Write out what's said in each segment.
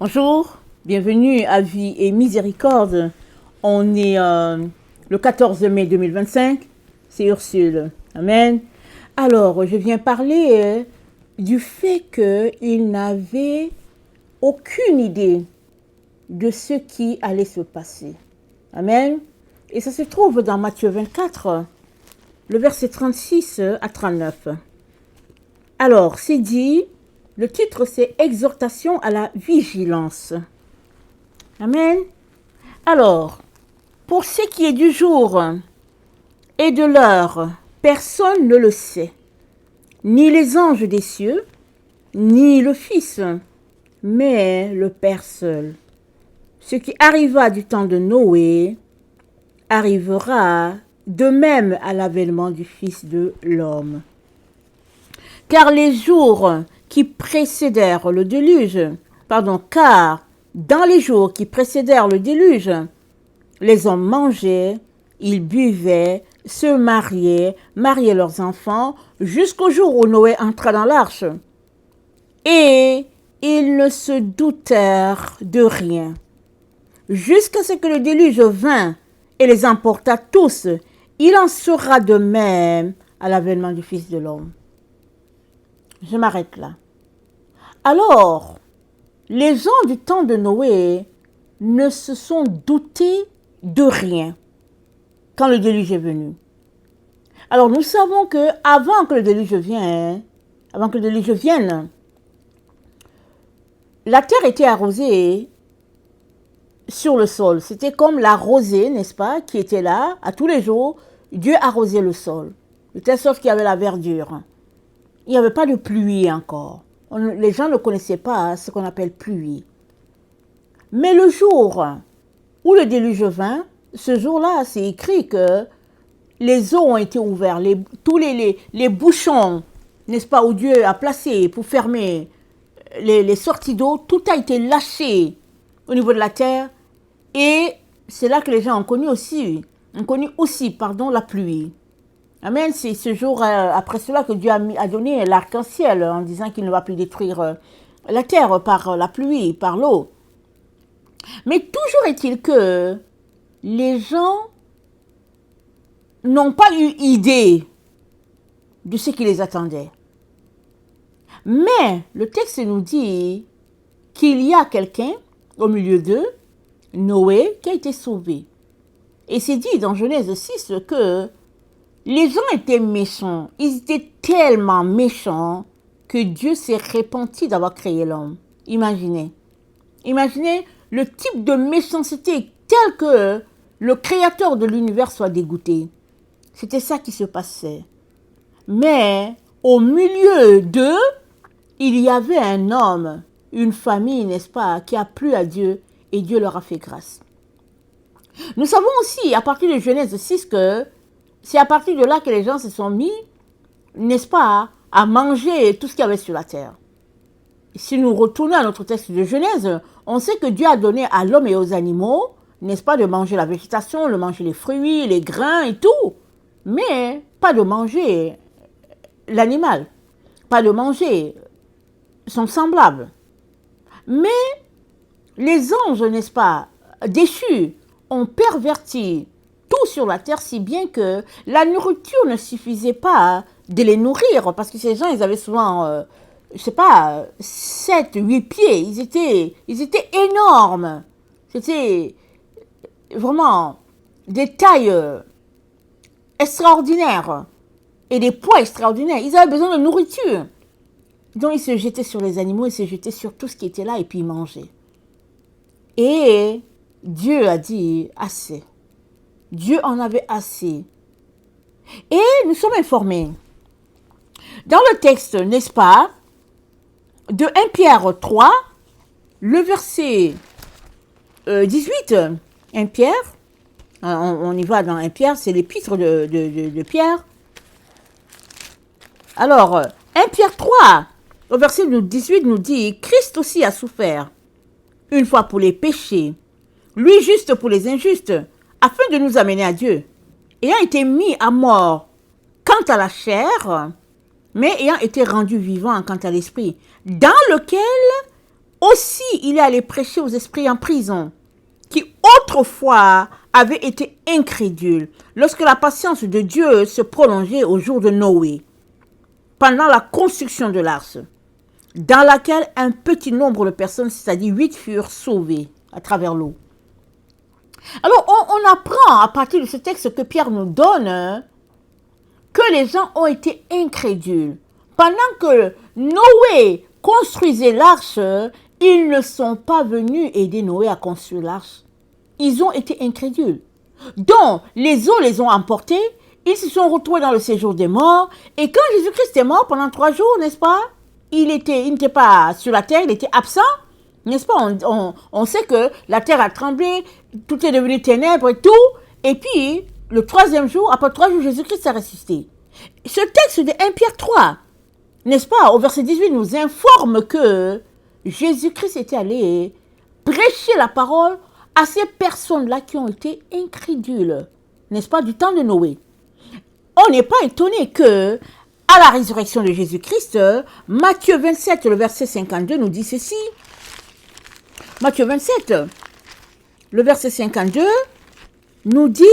Bonjour, bienvenue à Vie et Miséricorde. On est le 14 mai 2025, c'est Ursule. Amen. Alors, je viens parler du fait qu'il n'avait aucune idée de ce qui allait se passer. Amen. Et ça se trouve dans Matthieu 24, le verset 36 à 39. Alors, c'est dit, le titre c'est Exhortation à la vigilance. Amen. Alors, pour ce qui est du jour et de l'heure, personne ne le sait, ni les anges des cieux, ni le Fils, mais le Père seul. Ce qui arriva du temps de Noé arrivera de même à l'avènement du Fils de l'homme. Car les jours qui précédèrent le déluge, car dans les jours qui précédèrent le déluge, les hommes mangeaient, ils buvaient, se mariaient leurs enfants, jusqu'au jour où Noé entra dans l'arche. Et ils ne se doutèrent de rien, jusqu'à ce que le déluge vint et les emporta tous. Il en sera de même à l'avènement du Fils de l'homme. Je m'arrête là. Alors, les gens du temps de Noé ne se sont doutés de rien quand le déluge est venu. Alors, nous savons que avant que le déluge vienne, la terre était arrosée sur le sol. C'était comme la rosée, n'est-ce pas, qui était là à tous les jours. Dieu arrosait le sol, de telle sorte qu'il y avait la verdure. Il n'y avait pas de pluie encore. Les gens ne connaissaient pas ce qu'on appelle pluie. Mais le jour où le déluge vint, ce jour-là, c'est écrit que les eaux ont été ouvertes, tous les bouchons, n'est-ce pas, où Dieu a placé pour fermer les sorties d'eau, tout a été lâché au niveau de la terre. Et c'est là que les gens ont connu aussi la pluie. Amen, c'est ce jour après cela que Dieu a donné l'arc-en-ciel en disant qu'il ne va plus détruire la terre par la pluie, par l'eau. Mais toujours est-il que les gens n'ont pas eu idée de ce qui les attendait. Mais le texte nous dit qu'il y a quelqu'un au milieu d'eux, Noé, qui a été sauvé. Et c'est dit dans Genèse 6 que les gens étaient méchants. Ils étaient tellement méchants que Dieu s'est repenti d'avoir créé l'homme. Imaginez le type de méchanceté tel que le créateur de l'univers soit dégoûté. C'était ça qui se passait. Mais au milieu d'eux, il y avait un homme, une famille, n'est-ce pas, qui a plu à Dieu et Dieu leur a fait grâce. Nous savons aussi, à partir de Genèse 6, que c'est à partir de là que les gens se sont mis, n'est-ce pas, à manger tout ce qu'il y avait sur la terre. Si nous retournons à notre texte de Genèse, on sait que Dieu a donné à l'homme et aux animaux, n'est-ce pas, de manger la végétation, de manger les fruits, les grains et tout, mais pas de manger l'animal, pas de manger son semblable. Mais les anges, n'est-ce pas, déchus, ont perverti tout sur la terre, si bien que la nourriture ne suffisait pas de les nourrir, parce que ces gens, ils avaient souvent, 7, 8 pieds, ils étaient énormes. C'était vraiment des tailles extraordinaires et des poids extraordinaires. Ils avaient besoin de nourriture. Donc ils se jetaient sur les animaux, ils se jetaient sur tout ce qui était là et puis ils mangeaient. Et Dieu a dit assez. Dieu en avait assez. Et nous sommes informés. Dans le texte, n'est-ce pas, de 1 Pierre 3, le verset 18, 1 Pierre, on y va dans 1 Pierre, c'est l'épître de Pierre. Alors, 1 Pierre 3, au verset 18 nous dit, Christ aussi a souffert, une fois pour les péchés, lui juste pour les injustes, afin de nous amener à Dieu, ayant été mis à mort quant à la chair, mais ayant été rendu vivant quant à l'esprit, dans lequel Aussi, il est allé prêcher aux esprits en prison, qui autrefois avaient été incrédules, lorsque la patience de Dieu se prolongeait au jour de Noé, pendant la construction de l'arche, dans laquelle un petit nombre de personnes, c'est-à-dire 8, furent sauvées à travers l'eau. Alors, on apprend à partir de ce texte que Pierre nous donne que les gens ont été incrédules. Pendant que Noé construisait l'arche, ils ne sont pas venus aider Noé à construire l'arche. Ils ont été incrédules. Donc, les eaux les ont emportés, ils se sont retrouvés dans le séjour des morts, et quand Jésus-Christ est mort pendant 3 jours, n'est-ce pas? Il n'était pas sur la terre, il était absent, n'est-ce pas? On sait que la terre a tremblé, tout est devenu ténèbres et tout, et puis, le 3e jour, après 3 jours, Jésus-Christ a ressuscité. Ce texte de 1 Pierre 3, n'est-ce pas, au verset 18, nous informe que Jésus-Christ était allé prêcher la parole à ces personnes-là qui ont été incrédules, n'est-ce pas, du temps de Noé. On n'est pas étonné que, à la résurrection de Jésus-Christ, Matthieu 27, le verset 52, nous dit ceci. Matthieu 27, le verset 52, nous dit,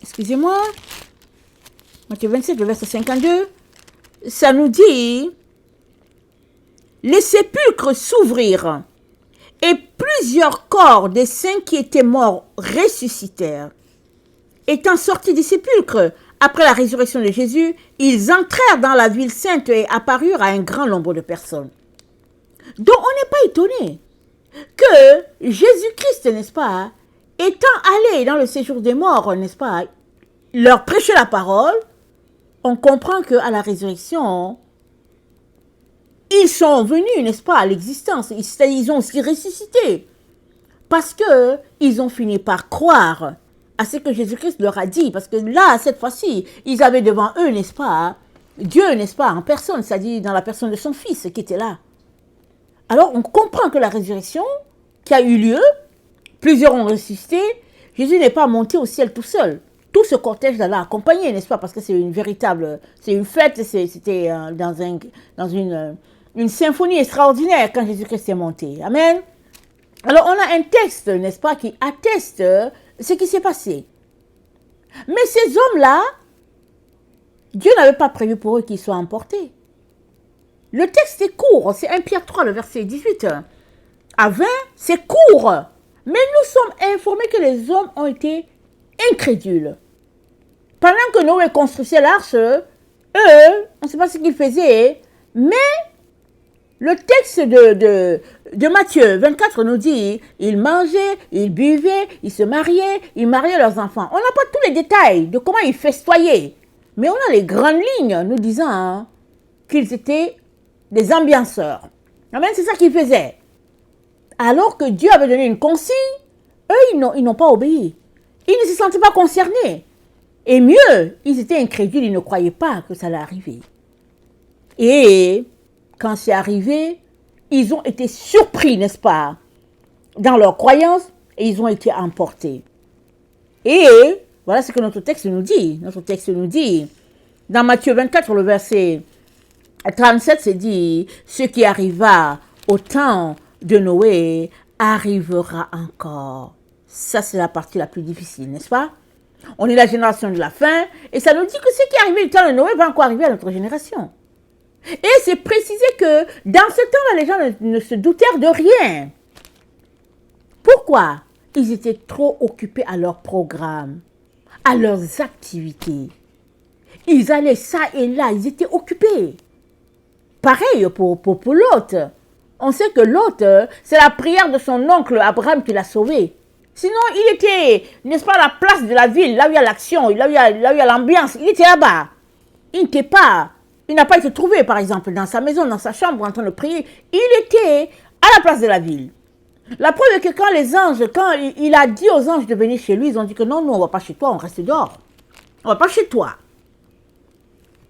excusez-moi, Matthieu 27, le verset 52, ça nous dit, les sépulcres s'ouvrirent, et plusieurs corps des saints qui étaient morts ressuscitèrent. Étant sortis des sépulcres, après la résurrection de Jésus, ils entrèrent dans la ville sainte et apparurent à un grand nombre de personnes. Donc on n'est pas étonné que Jésus-Christ, n'est-ce pas, étant allé dans le séjour des morts, n'est-ce pas, leur prêcher la parole, on comprend qu'à la résurrection, ils sont venus, n'est-ce pas, à l'existence. Ils ont aussi ressuscité. Parce qu'ils ont fini par croire à ce que Jésus-Christ leur a dit. Parce que là, cette fois-ci, ils avaient devant eux, n'est-ce pas, Dieu, n'est-ce pas, en personne, c'est-à-dire dans la personne de son Fils qui était là. Alors, on comprend que la résurrection qui a eu lieu, plusieurs ont ressuscité, Jésus n'est pas monté au ciel tout seul. Tout ce cortège-là l'a accompagné, n'est-ce pas, parce que c'est une fête, c'était dans une symphonie extraordinaire quand Jésus-Christ est monté. Amen. Alors, on a un texte, n'est-ce pas, qui atteste ce qui s'est passé. Mais ces hommes-là, Dieu n'avait pas prévu pour eux qu'ils soient emportés. Le texte est court, c'est 1 Pierre 3, le verset 18 à 20, c'est court. Mais nous sommes informés que les hommes ont été incrédules. Pendant que Noé construisait l'arche, eux, on ne sait pas ce qu'ils faisaient, mais le texte de Matthieu 24 nous dit, ils mangeaient, ils buvaient, ils se mariaient, ils mariaient leurs enfants. On n'a pas tous les détails de comment ils festoyaient, mais on a les grandes lignes nous disant qu'ils étaient des ambianceurs. Amen, c'est ça qu'ils faisaient. Alors que Dieu avait donné une consigne, eux, ils n'ont pas obéi. Ils ne se sentaient pas concernés. Et mieux, ils étaient incrédules, ils ne croyaient pas que ça allait arriver. Et quand c'est arrivé, ils ont été surpris, n'est-ce pas, dans leur croyance, et ils ont été emportés. Et voilà ce que notre texte nous dit. Notre texte nous dit, dans Matthieu 24, le verset 37, c'est dit, ce qui arriva au temps de Noé arrivera encore. Ça, c'est la partie la plus difficile, n'est-ce pas? On est la génération de la fin, et ça nous dit que ce qui est arrivé au temps de Noé va encore arriver à notre génération. Et c'est précisé que dans ce temps-là, les gens ne se doutèrent de rien. Pourquoi? Ils étaient trop occupés à leur programme, à leurs activités. Ils allaient ça et là, ils étaient occupés. Pareil pour Lot. On sait que Lot, c'est la prière de son oncle Abraham qui l'a sauvé. Sinon, il était, n'est-ce pas, à la place de la ville, là où il y a l'action, là où il y a l'ambiance. Il était là-bas. Il n'a pas été trouvé, par exemple, dans sa maison, dans sa chambre, en train de prier. Il était à la place de la ville. La preuve est que quand il a dit aux anges de venir chez lui, ils ont dit que non, on ne va pas chez toi, on reste dehors. On ne va pas chez toi.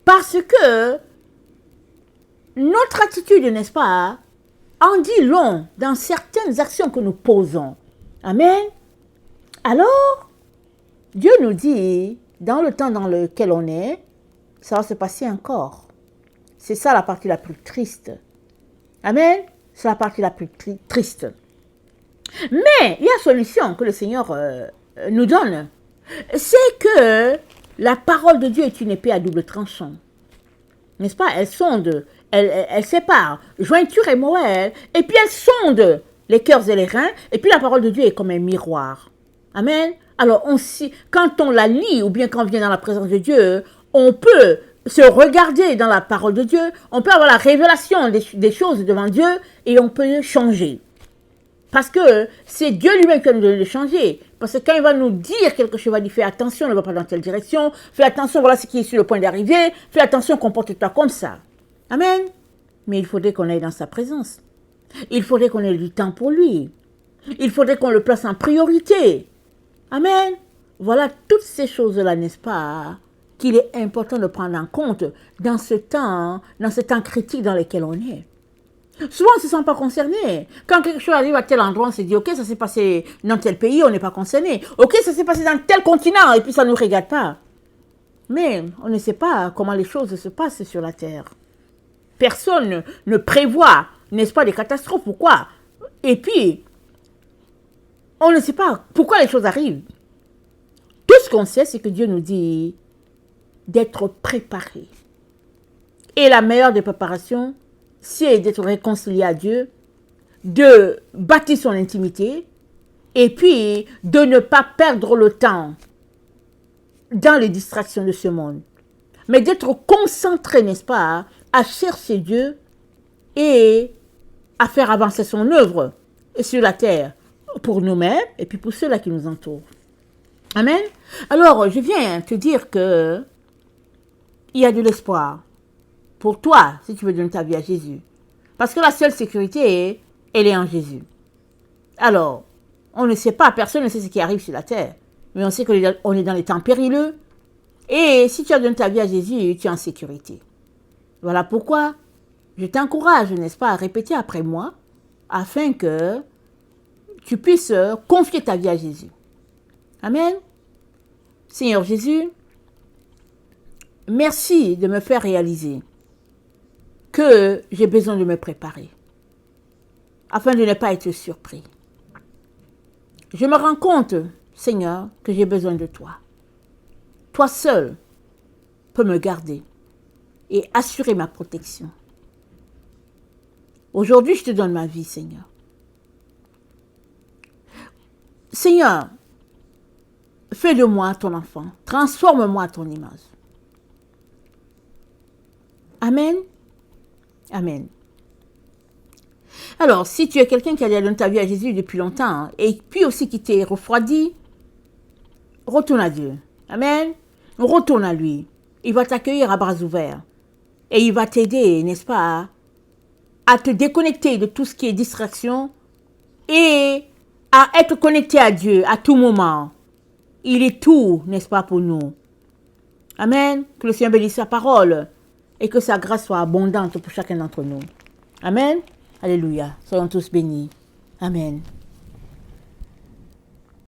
Parce que notre attitude, n'est-ce pas, en dit long dans certaines actions que nous posons. Amen. Alors, Dieu nous dit, dans le temps dans lequel on est, ça va se passer encore. C'est ça la partie la plus triste. Amen. C'est la partie la plus triste. Mais il y a une solution que le Seigneur nous donne. C'est que la parole de Dieu est une épée à double tranchant. N'est-ce pas? Elle sonde, elle sépare jointure et moelle, et puis elle sonde les cœurs et les reins, et puis la parole de Dieu est comme un miroir. Amen. Alors, quand on la lit, ou bien quand on vient dans la présence de Dieu, on peut se regarder dans la parole de Dieu, on peut avoir la révélation des choses devant Dieu, et on peut changer. Parce que c'est Dieu lui-même qui va nous donner de changer. Parce que quand il va nous dire quelque chose, il va dire fais attention, ne va pas dans telle direction, fais attention, voilà ce qui est sur le point d'arriver, fais attention, comporte-toi comme ça. Amen. Mais il faudrait qu'on aille dans sa présence. Il faudrait qu'on ait du temps pour lui. Il faudrait qu'on le place en priorité. Amen. Voilà toutes ces choses-là, n'est-ce pas, qu'il est important de prendre en compte dans ce temps critique dans lequel on est. Souvent, on ne se sent pas concerné. Quand quelque chose arrive à tel endroit, on se dit, ok, ça s'est passé dans tel pays, on n'est pas concerné. Ok, ça s'est passé dans tel continent, et puis ça ne nous regarde pas. Mais on ne sait pas comment les choses se passent sur la terre. Personne ne prévoit, n'est-ce pas, des catastrophes. Pourquoi? Et puis, on ne sait pas pourquoi les choses arrivent. Tout ce qu'on sait, c'est que Dieu nous dit d'être préparé. Et la meilleure des préparations, c'est d'être réconcilié à Dieu, de bâtir son intimité, et puis de ne pas perdre le temps dans les distractions de ce monde, mais d'être concentré, n'est-ce pas, à chercher Dieu et à faire avancer son œuvre sur la terre, pour nous-mêmes et puis pour ceux-là qui nous entourent. Amen. Alors, je viens te dire que il y a de l'espoir pour toi, si tu veux donner ta vie à Jésus. Parce que la seule sécurité, elle est en Jésus. Alors, on ne sait pas, personne ne sait ce qui arrive sur la terre. Mais on sait qu'on est dans les temps périlleux. Et si tu as donné ta vie à Jésus, tu es en sécurité. Voilà pourquoi je t'encourage, n'est-ce pas, à répéter après moi, afin que tu puisses confier ta vie à Jésus. Amen. Seigneur Jésus, merci de me faire réaliser que j'ai besoin de me préparer, afin de ne pas être surpris. Je me rends compte, Seigneur, que j'ai besoin de toi. Toi seul peux me garder et assurer ma protection. Aujourd'hui, je te donne ma vie, Seigneur. Seigneur, fais de moi ton enfant. Transforme-moi à ton image. Amen. Amen. Alors, si tu es quelqu'un qui a donné ta vie à Jésus depuis longtemps, et puis aussi qui t'est refroidi, retourne à Dieu. Amen. Retourne à lui. Il va t'accueillir à bras ouverts. Et il va t'aider, n'est-ce pas, à te déconnecter de tout ce qui est distraction et à être connecté à Dieu à tout moment. Il est tout, n'est-ce pas, pour nous. Amen. Que le Seigneur bénisse sa parole et que sa grâce soit abondante pour chacun d'entre nous. Amen. Alléluia. Soyons tous bénis. Amen.